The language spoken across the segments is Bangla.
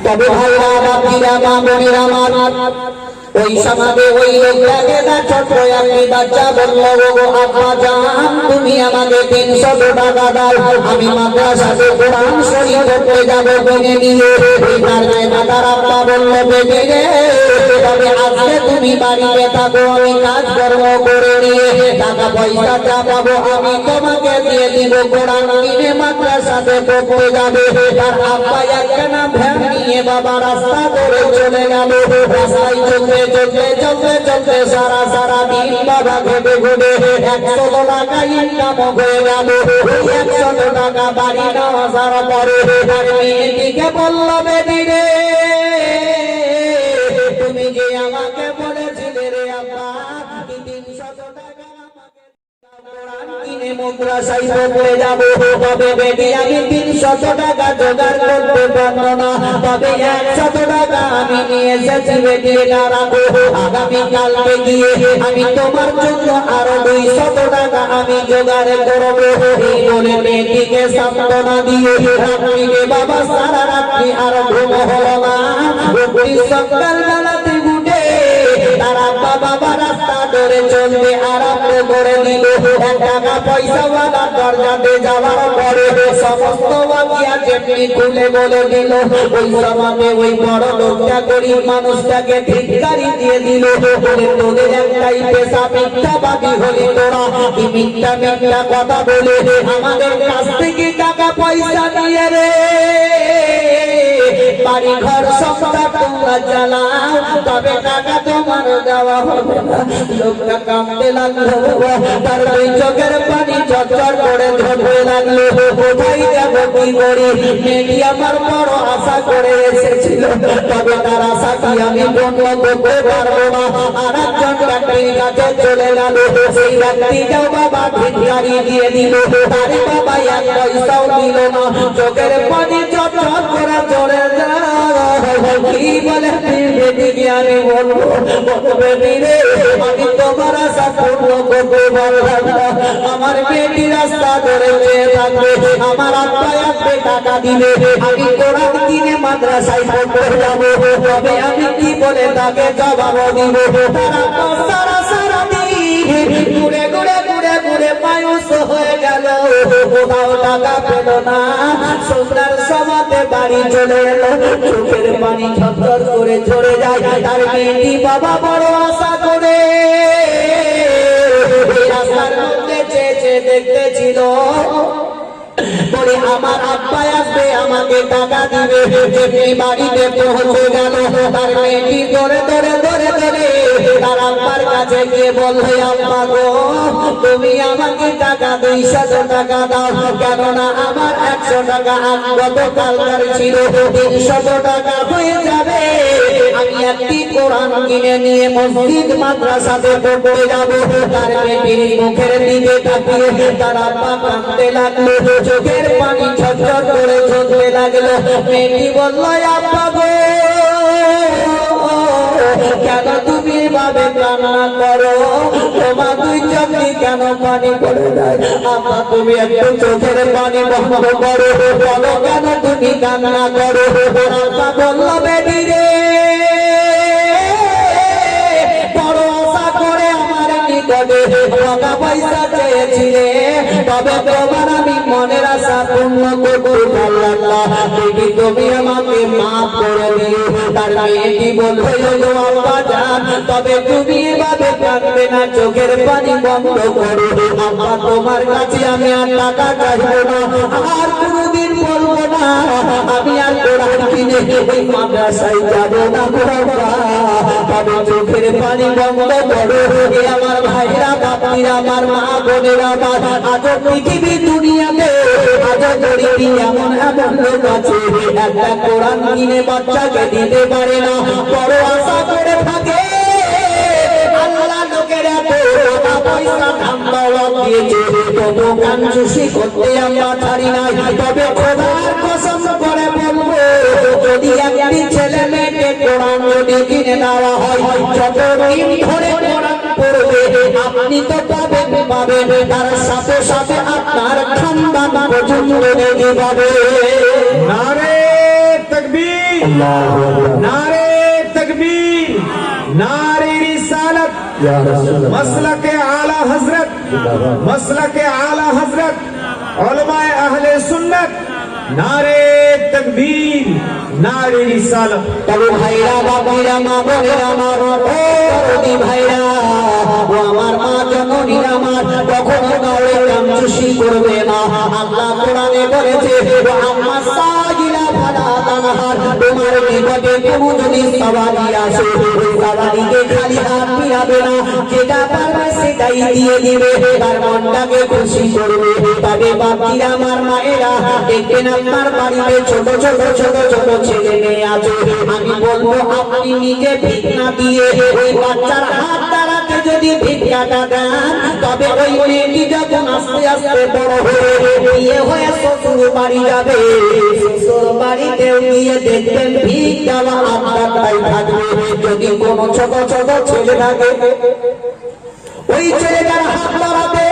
তবে ভাইরা বাপিরা মা বোনেরা আমার ওই সমাজে ওই লোকটাকে না ছোট্ট একটি বাচ্চা বলল, গো আব্বা জান তুমি আমাকে 300 টাকা দাও, আমি মাদ্রাসাতে কোরআন শরীফ পড়তে যাব কিনে নিয়ে। তার তার আব্বা বলল, বেটি রে তবে আজকে তুমি বাড়িতে থাকো, আমি কাজকর্ম করে নিয়ে টাকা পয়সা যা পাবো আমি তোমাকে দিয়ে দিব, কোরআন কিনে মাদ্রাসাতে পড়তে যাবে। তার আব্বা একখানা ভ্যান নিয়ে বাবা রাস্তা ধরে চলে গেল। রাস্তায় চলতে চলতে চলতে চলতে সারা সারা দিন বাবা ঘুরে ঘুরে 100 টাকা ইনকাম হয়ে গেল। 100 টাকা বাড়ি না আসার পরে তার মেয়েটিকে বলল, বেটি রে তুমি যে আমাকে বলেছিলে রে আব্বা 300 টাকা আমাকে কোরআন কিনে মাদ্রাসায় পড়তে যাব, তবে বেটি আমি 300 টাকা জোগাড় করতে পারবো না, তবে 100 টাকা আমি নিয়ে এসেছি, বেটি এটা রাখো, আগামী কালকে গিয়ে আমি তোমার জন্য আরো 200 টাকা আমি জোগাড় করবো। এই বলে মেয়েটিকে সান্ত্বনা দিয়ে রাত্রিকে বাবা সারা রাত্রি আর ঘুম হলো না। সকালবেলাতে উঠে তারা বাবা রাস্তা ধরে চলতে আরম্ভ করে দিল। 1 টাকা পয়সাওয়ালা দরজাতে যাওয়ার পরে সমস্ত বাকিয়া যেমনি খুলে বলে দিল। ওই সমাজে ওই বড় লোকটা গরিব মানুষটাকে ভিখারি দিয়ে দিল। তোদের একটাই পেশা মিথ্যাবাদী হলি তোরা, কি মিথ্যা মিথ্যা কথা বলে আমাদের কাছ থেকে টাকা পয়সা নিয়ে রে বাড়ি ঘর সংসার তোমরা চালাও, তবে টাকা তোমার দেওয়া হবে না। লোকটা কাঁদতে লাগলো, তার দুই চোখের পানি চরচর করে ঝরতে লাগলো। কোথায় যাব কি করি, মেয়েটি আমার বড় আশা করে এসেছিল, তবে তার আশা কি আমি বন্ধ করতে পারবো না। আর একজন ব্যক্তির কাছে চলে গেল, সেই ব্যক্তিটাও বাবা ভিখারি দিয়ে দিল। তারে বাবা 1 পয়সাও দিল না, চোখের পানি চরচর করে ঝরে যায়। কি বলে বেটিকে আমি বলবো, বেটি রে আমি তোমার আশা পূর্ণ করতে পারলাম না। আমার বেটি রাস্তা ধরে চেয়ে থাকবে, আমার আব্বা আসবে টাকা দিবে, আমি কোরআন কিনে মাদ্রাসায় পড়তে যাবো, তবে আমি কি বলে তাকে জবাব দিব। তারা সারা সারা দিন ঘুরে ঘুরে ঘুরে ঘুরে মায়ুস হয়ে গেল, কোথাও টাকা পেল না। সন্ধ্যার সমাতে বাড়ি চলে এলো, চোখের পানি ঝরঝর করে ঝরে যায়। তার মেয়েটি বাবা বড় আশা করে রাস্তার মধ্যে চেয়ে দেখতেছিল, বলে আমার আব্বা আসবে আমাকে টাকা দিবে। যেমনি বাড়িতে পৌঁছে গেল, তার মেয়েটি ধরে ধরে ধরে ধরে তার আব্বার কাছে গিয়ে বললে, আব্বা গো তুমি আমাকে টাকা 200 টাকা দাও, কেননা আমার 100 টাকা গতকালকার ছিল, 300 টাকা হয়ে যাবে। আমি একটি কোরআন কিনে নিয়ে মসজিদ মাদ্রাসাতে পড়তে যাব। তার মেয়েটির মুখের দিকে তাকিয়ে তার আব্বা কাঁদতে লাগলো, চোখের পানি ঝরঝর করে ঝরতে লাগলো। মেয়েটি বলল, আব্বা গো কেন তুমি ভাবে কান্না করো, তোমার 2 চোখে কেন পানি পড়ে যায়? আব্বা তুমি একটু চোখের পানি বন্ধ করো, বলো কেন তুমি কান্না করো? আব্বা বলল, বেটি রে বড় আশা করে আমার নিকটে টাকা পয়সা চেয়েছিলে, তবে তোমার আমি মনের আশা পূর্ণ করতে পারলাম না, বেটি তুমি আমাকে মাফ করে দিও। তার মেয়েটি বলল, আব্বা জান তবে তুমি এভাবে কাঁদবে না, চোখের পানি বন্ধ করো। আব্বা তোমার কাছে আমি আর টাকা চাইবো না, আর কোনোদিন বলবো না আমি আর কোরআন কিনে ওই মাদ্রাসায় যাবো না। তবে চোখের পানি বন্ধ করো। এ আমার ভাইরা বাপিরা আমার মা বোনেরা আমার, আজ পৃথিবী দুনিয়াতে আজ গরিবী এমন এমন লোক আছে একটা কোরআন কিনে বাচ্চাকে দিতে পারে না, বড় আশা করে থাকে। আল্লাহ লোকের এত টাকা পয়সা ধান্দা দিয়েছে, তবু কাঞ্জুসি করতে আমরা ছাড়ি নাই। তবে খোদার কসম করে বলবো, যদি একটি ছেলে মেয়েকে কোরআন যদি কিনে দেওয়া হয়, যতদিন ধরে কোরআন পড়বে আপনি তো পাবেন, তার সাথে সাথে আপনার খানদান পর্যন্ত রেডি পাবে। নারে তাকবীর। तकबीर, नारे तकबीर, नारे रिसालत, मसलक आला हजरत, मसलक आला हजरत, उलमाए अहले सुन्नत, नारे तकबीर, नारे रिसालत। তবে ভাইরা বাবারা মা বোনেরা আমার দরদি ভাইরা ও আমার মা জননীরা আমার কখনো কাউরে কামচুষি করবে না। আল্লাহ কোরআনে বলেছে আম্মা সাগিরা ফালা তানহার, তোমার নিকটে কোনো যদি সওয়ালি আসে ওই সওয়ালিকে খালি হাত ফিরাবে না, যেটা পারবে সেটাই দিয়ে দিবে, তার মনটাকে খুশি করবে। তবে বাবারা আমার মায়েরা দেখবেন আপনার বাড়িতে ছোট ছোট ছোট ছোট ছেলে মেয়ে আছে, আমি বলবো আপনি নিজে ভিক্ষা দিয়ে ওই বাচ্চার হাত দাঁড়াতে যদি ভিক্ষাটা দেন, তবে ওই মেয়েটি যখন আস্তে আস্তে বড় হয়ে বিয়ে হয়ে শ্বশুর বাড়ি যাবে, শ্বশুর বাড়িতেও গিয়ে দেখবেন ভিক দেওয়া আপনারটাই থাকবে। যদি কোনো ছোট ছোট ছেলে থাকে ওই ছেলেটার হাত ধরাবে,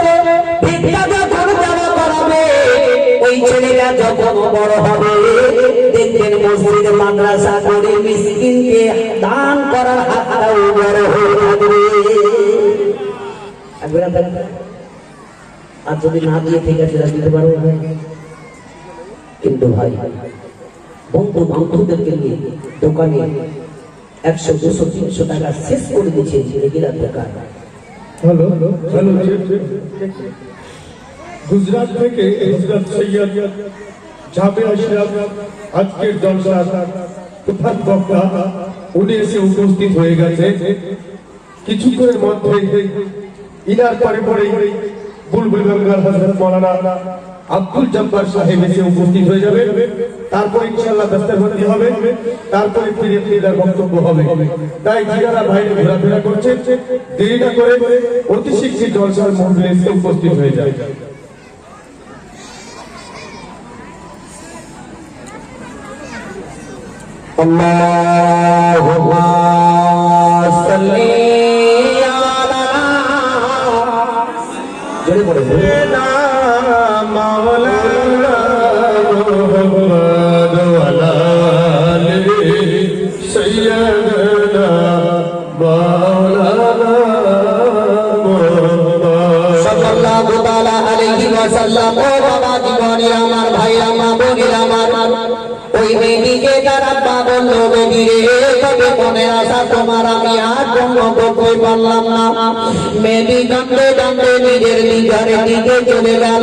ভিক্ষা যখন দেওয়া করাবে, ওই ছেলেটা যখন বড় হবে দেখবেন মসজিদ মাদ্রাসা করে মিসকিনকে দান করার হাতটাও বড় হয়ে থাকবে। আর যদি না দিয়ে ঠিক আছে দিতে পারো, কিন্তু ভাই বন্ধু বান্ধবদেরকে নিয়ে দোকানে 100, 200, 300 টাকা শেষ করে দিচ্ছে রেগুলার দোকান। হ্যালো হ্যালো, গুজরাট থেকে হযরত সৈয়দ জাবের আশরাফ আজকের জলসার প্রধান বক্তা, উনি এসে উপস্থিত হয়ে গেছে। কিছুক্ষণের মধ্যে ইনার পরে পরে বুলবুল গঙ্গার হযরত মাওলানা আব্দুল জব্বার সাহেব এসে উপস্থিত হয়ে যাবে। তারপর ইনশাআল্লাহ দস্তরবন্দি হবে, তারপরে ফিরে ফিরে বক্তব্য হবে। তাই যারা বাইরে ঘোরাফেরা করছে দেরি না করে অতি শীঘ্রই জলসার মহফিলে এসে উপস্থিত হয়ে যায়। আল্লাহুম্মা সাল্লি আলা জোরে পড়ে মাওলানা মুহাম্মদ ওয়ালা আলি সাইয়্যিদানা মাওলানা মুহাম্মদ সাল্লাল্লাহু তাআলা আলাইহি ওয়াসাল্লাম। ও বাবা জীবনের আমার ভাইরা মা বোনেরা আমার, ওই মেয়েটিকে তারা পাগল বেবি রে, তবে মনের আশা তোমার আমি আর পূর্ণ করতে পারলাম না। মেয়েটি কাঁদতে কাঁদতে নিজের ঘরের দিকে চলে গেল।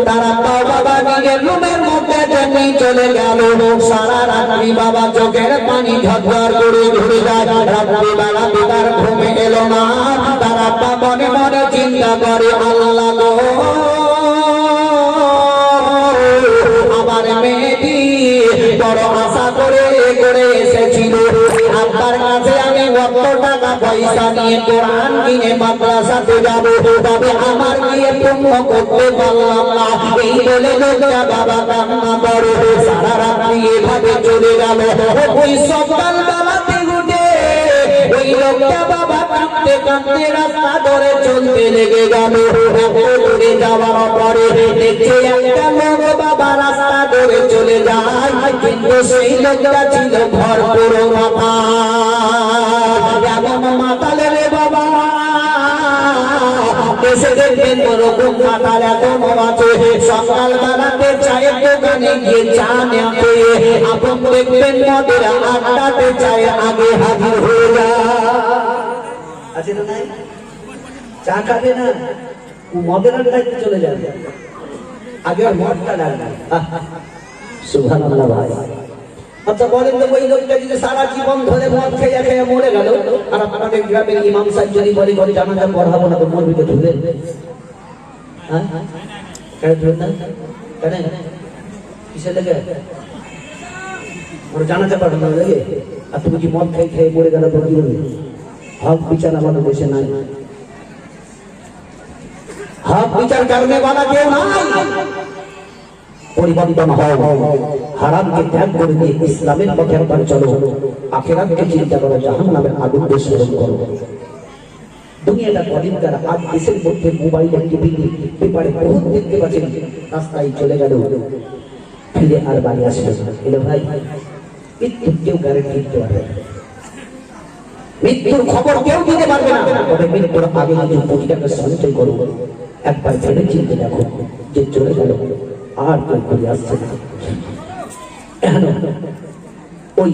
তারা তো বাবা নিজের রুমের মধ্যে জন্যই চলে গেল। সারা রাত্রি বাবা চোখের পানি ঝরঝর করে ঘুরে যায়। রাত্রিবেলা পিতার ঘুমে এলো না। তারা মনে মনে চিন্তা করে আল্লাহ গো, আমার মেয়েটি বড় আশা করে এসেছিল, আপনার কাছে আমি কত টাকা পয়সা নিয়ে কোরআন কিনে মাদ্রাসাতে যাব, তবে আমার গিয়ে পূর্ণ করতে পারলাম না। এই বলে লোকটা বাবা কান্না করে সারা রাত্রি এভাবে চলে গেল। ওই সকাল বেলাতে উঠে ওই লোকটা বাবা কাঁদতে কাঁদতে রাস্তা ধরে চলতে লেগে গেল। দূরে যাওয়ার পরে দেখছে একটা লোক বাবা রাস্তা ধরে চলে যায়, কিন্তু সেই লোকটা ছিল ভরপুর মাতাল। এমন মাতালে রে বাবা এসে দেখবেন ওরকম মাতাল এখনো আছে। সকাল বেলাতে চায়ের দোকানে গিয়ে চা নেতে আপন দেখবেন মদের আড্ডাতে চায়ে আগে হাজির হয়ে যায়। আছে না নাই? চা খাবে না, মদের আড্ডায় চলে যাবে, আগে আর মদটা লাগবে। সুবহানাল্লাহ ভাই। আচ্ছা বলেন তো, ওই লোকটা যদি সারা জীবন ধরে মদ খেয়ে খেয়ে মরে গেল, আর আপনাদের গ্রামের ইমাম সাহেব যদি বলে ঘরে জানাজা পড়াবো না তো মরবি তো ধুলেন? হ্যাঁ কেন ধুলেন না? কেন কিসে লেগে? ওর জানাজা পড়ানো লেগে? আর তুমি কি মদ খেয়ে খেয়ে মরে গেল তো কি বলবে? হক বিচার আমাদের দেশে নাই। হক বিচার করনে वाला কেউ নাই। পরিবর্তন হও, হারামকে ত্যাগ করে দিয়ে ইসলামের পথে একবার চলো, আখিরাতকে চিন্তা করো, জাহান্নামের আগুনকে স্মরণ করো। দুনিয়াটা কদিনকার, আজ দেশের মধ্যে মোবাইল টিভি পেপারে বহুত দেখতে পাচ্ছেন রাস্তায় চলে গেল, ফিরে আর বাড়ি আসবে না। এলো ভাই মৃত্যুর কেউ গ্যারেন্টি দিতে পারবে না, মৃত্যুর খবর কেউ দিতে পারবে না। তবে মৃত্যুর আগে যদি 20 টাকা সঞ্চয় করো, একবার ভেবে চিন্তে দেখো যে চলে গেল আর কেউ ঘুরে আসছে না। ওই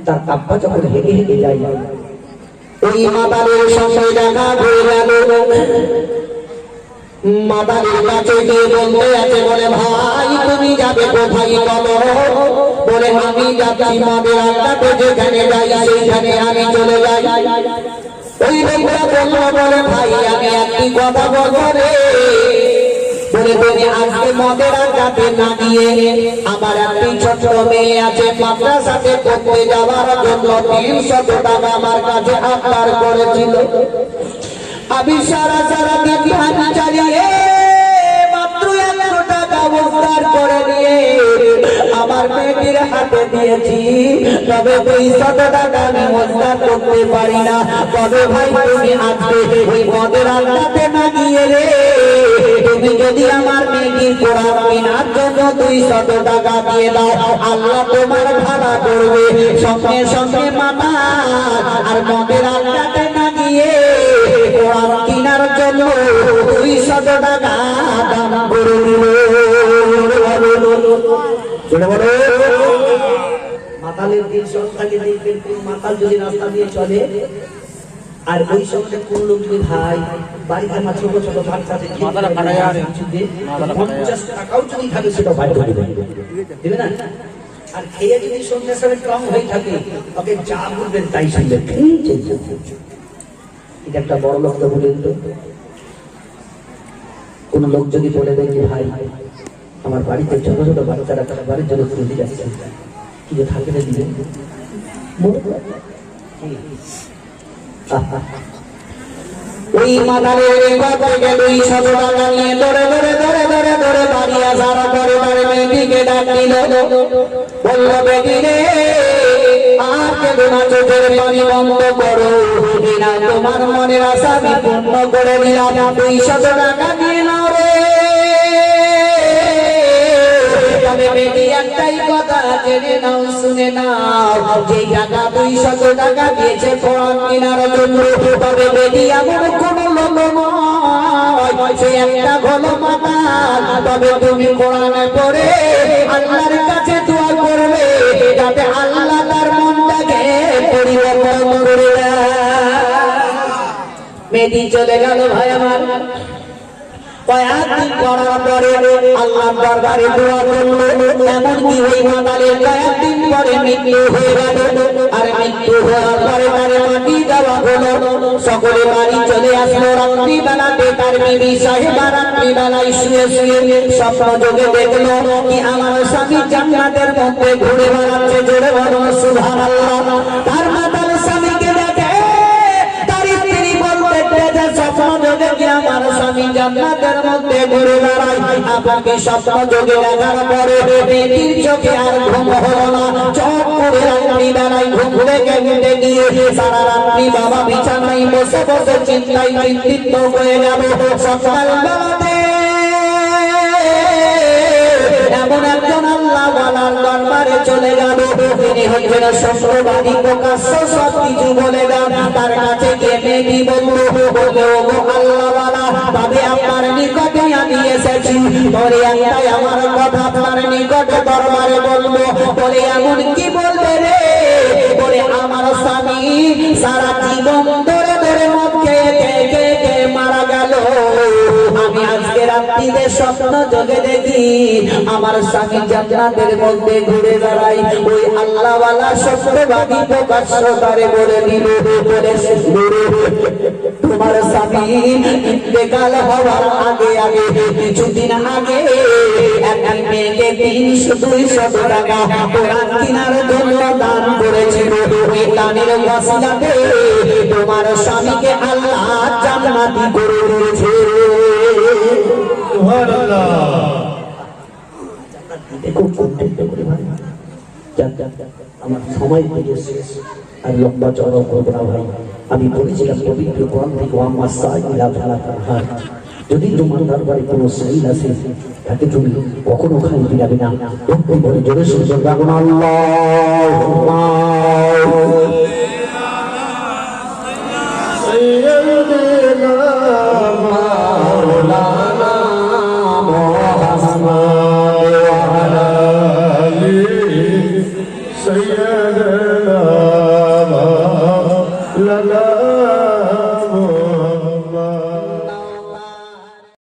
তার আব্বা যখন হেঁটে হেঁটে যায়, ওই মাতালের সঙ্গে দেখা হয়ে গেল। মাতালের কাছে গিয়ে বলতে আছে, বলে ভাই তুমি যাবে কোথায় বলো? বলে আমি যাচ্ছি মাদের আড্ডাতে, যেখানে যাই সেইখানে আমি চলে যাই। ওই লোকটা বললো, বলে ভাই আমি একটি কথা বলবো রে। বলে তুমি আজকে মদের আড্ডাতে না গিয়ে আমার একটি ছোট মেয়ে আছে, মাদ্রাসাতে পড়তে যাওয়ার জন্য 300 টাকা আমার কাছে আবদার করেছিল। আমি সারা দিন ধান চালিয়ে মাত্র 100 টাকা উদ্ধার করে নিয়ে আমার মেয়েটির হাতে দিয়েছি। তবে 200 টাকা আমি উদ্ধার করতে পারি না। তবে ভাই তুমি আজকে ওই মদের আড্ডাতে না গিয়ে রে, তুমি যদি আমার মেয়েটির কোরআন কেনার জন্য 200 টাকা দিয়ে দাও, আল্লাহ তোমার ভাড়া করবে। সঙ্গে সঙ্গে মামা আর মদের আড্ডাতে না গিয়ে কোরআন কেনার জন্য 200 টাকা দান করে দিল। মাতালের দিন সংখ্যাকে দেখবেন, কোন মাতাল যদি রাস্তা দিয়ে চলে আর ওই সময় কোন লোক যদি ভাই বাড়িতে আমার ছোট ছোট বাচ্চাদের 50 টাকাও যদি থাকে সেটা বাইরে দেবে না। আর খেয়ে যদি সন্ধ্যার সময় কম হয়ে থাকে, ওকে যা বলবেন তাই শুনবেন। এটা একটা বড় লোক তো বলেন তো, কোন লোক যদি বলে দেয় যে ভাই আমার বাড়িতে ছোট ছোট বাচ্চারা বাড়ির জন্য তুলে যাচ্ছে, কি যে থাকে না দিবেন? ওই মাতালের কথা গেল 200 টাকা নিয়ে ধরে ধরে ধরে ধরে ধরে বাড়ি আসার পরে তার মেয়েটিকে ডাক দিল। বলল বেটি রে, আর কেঁদো না, চোখের পানি বন্ধ করো, না তোমার মনের আশা আমি পূর্ণ করে দিলাম। 200 টাকা নিয়ে নাও রে। তবে বেটি একটাই কথা জেনে নাও, শুনে নাও, যে টাকা 200 টাকা দিয়েছে কোরআন কেনার জন্য, তবে বেটি এমন কোন লোক নয়, সে একটা হলো মাতাল। তবে তুমি কোরআনে পড়ে আল্লাহর কাছে দোয়া করবে, যাতে আল্লাহ তার মনটাকে পরিবর্তন করে দেয়। মেয়েটি চলে গেল ভাই আমার। কয়েকদিন করার পরে আল্লাহর দরবারে দোয়া করলো, এমনকি ওই মাতালের কয়েকদিন পরে মৃত্যু হয়ে গেল। আর মৃত্যু হওয়ার পরে তারে মাটি দেওয়া হলো। সকলে বাড়ি চলে আসলো। রাত্রিবেলাতে তার বিবি সাহেবা রাত্রিবেলায় শুয়ে শুয়ে স্বপ্ন যোগে দেখলো কি আমার স্বামী জান্নাতের মধ্যে ঘুরে বেড়াচ্ছে। জোরে বলো সুবহানাল্লাহ। তার মাতাল স্বামীকে দেখে তার স্ত্রী বলতে যে স্বপ্ন যোগে কি আমার স্বামী জান্নাতের মধ্যে ঘুরে বেড়ায়। আপনাকে স্বপ্ন যোগে দেখার পরে মেয়েটির চোখে আর ঘুম হলো না। চোখ করে রাত্রিবেলায় ঘুম থেকে গিয়ে সারা রাত্রি বাবা বিছানায় বসে বসে চিন্তায় চিন্তিত হয়ে গেল। সকালবেলাতে এমন একজন আল্লাহওয়ালার দরবারে চলে গেল। তিনি হচ্ছেন সত্যবাদী, প্রকাশ্য সব কিছু বলে দেন। তার কাছে গিয়ে মেয়েটি বলল, ওগো আল্লাহওয়ালা, তবে আপনার নিকটে আমি এসেছি। বলে একটাই আমার কথা আপনার নিকটে দরবারে বলবো। বলে এমন কি বলবে রে? বলে আমার স্বামী সারা জীবন ধরে ধরে মদ খেয়ে খেয়ে মারা গেল। আমি আজকে রাত্রিতে স্বপ্ন যোগে দেখি আমার স্বামী জান্নাতের মধ্যে ঘুরে বেড়াই। ওই আল্লাহওয়ালা সত্যবাদী প্রকাশ্য তারে বলে দিল, বলে তোমার স্বামী ইন্তেকাল হওয়ার আগে আগে কিছুদিন আগে একটি মেয়েকে 200 টাকা কোরআন কেনার জন্য দান করেছিল। ওই দানের ওয়াসিলাতে তোমার স্বামীকে আল্লাহ জান্নাতি করে দিয়েছে। সুবহানাল্লাহ। খুব কন্টেন্ট করে ভাই, আমার সময় পেয়ে শেষ আর লম্বা চড়া করবো না ভাই। আমি বলেছিলাম পবিত্র কোরআন থেকে যদি তোমার দরবারে কোনো সাইল আছে তাকে তুমি কখনো খালি ফিরাবে না। ভক্তি বলে জোরে শুনতে পাবো না। আল্লাহ